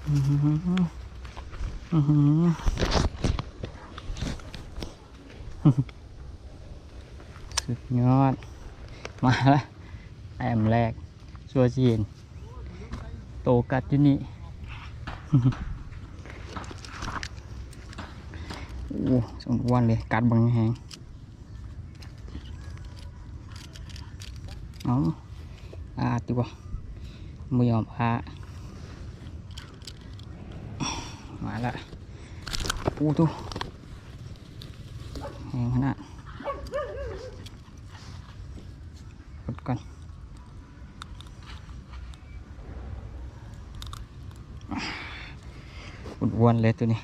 อื้อหืออื้อหือสุดยอดมาละแอมแรกชัวร์จีนโตกัดอยู่นี่โอ้สมวันเลยกัดบังแหงเอาติวะไม่ยอมมาละปูตัวแหงขนาดกดก่อนวนเลยตัวนี้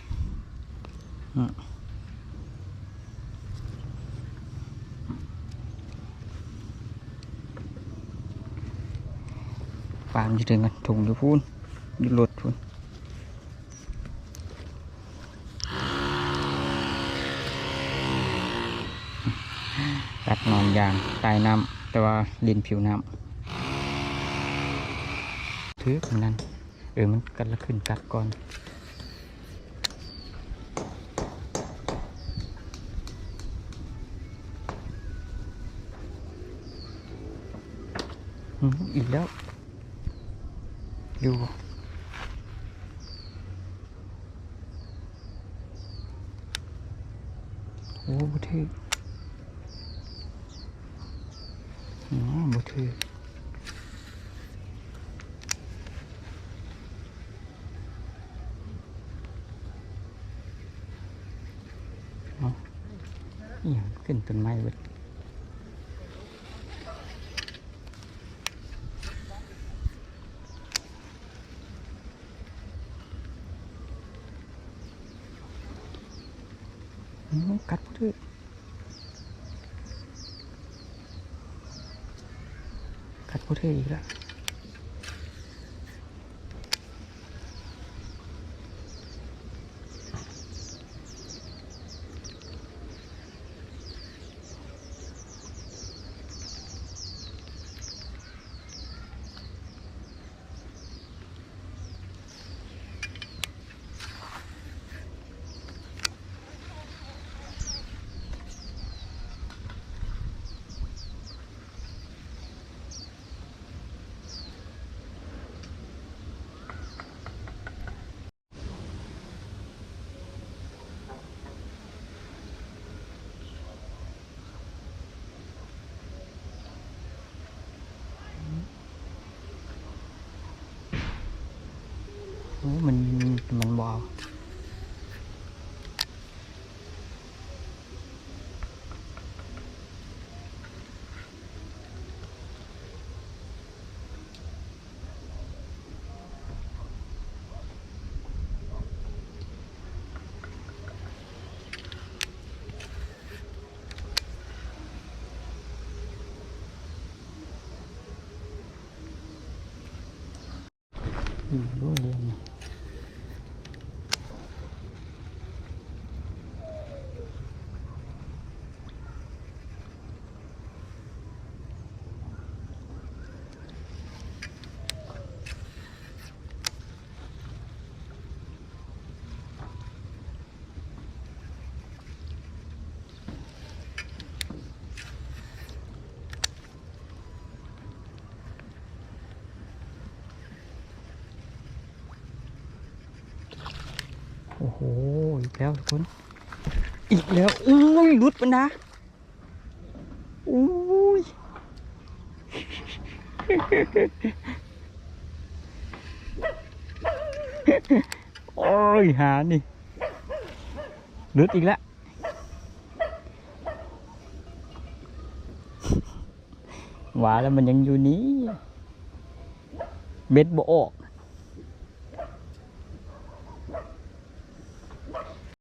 ปามอยู่ถึงกันถุงอยู่พูนอยู่หลุดพูนกัดนอนยางใต้น้ำแต่ว่าลินผิวน้ำถือกันนั้นมันกัดละขึ้นกัดก่อนอีกแล้วอยู่โอ้บุตรบุตรขึ้นต้นไม้เบิดกัดบุตรกัดบุตรอีกแล้วมันบอลรู้เรื่องโอ้โหอีกแล้วทุกคนอีกแล้วอุ้ยรุดมันนะอุ้ยโอ้ยหานี่รุดอีกแล้วหวาแล้วมันยังอยู่นี้เบ็ดบ่ออก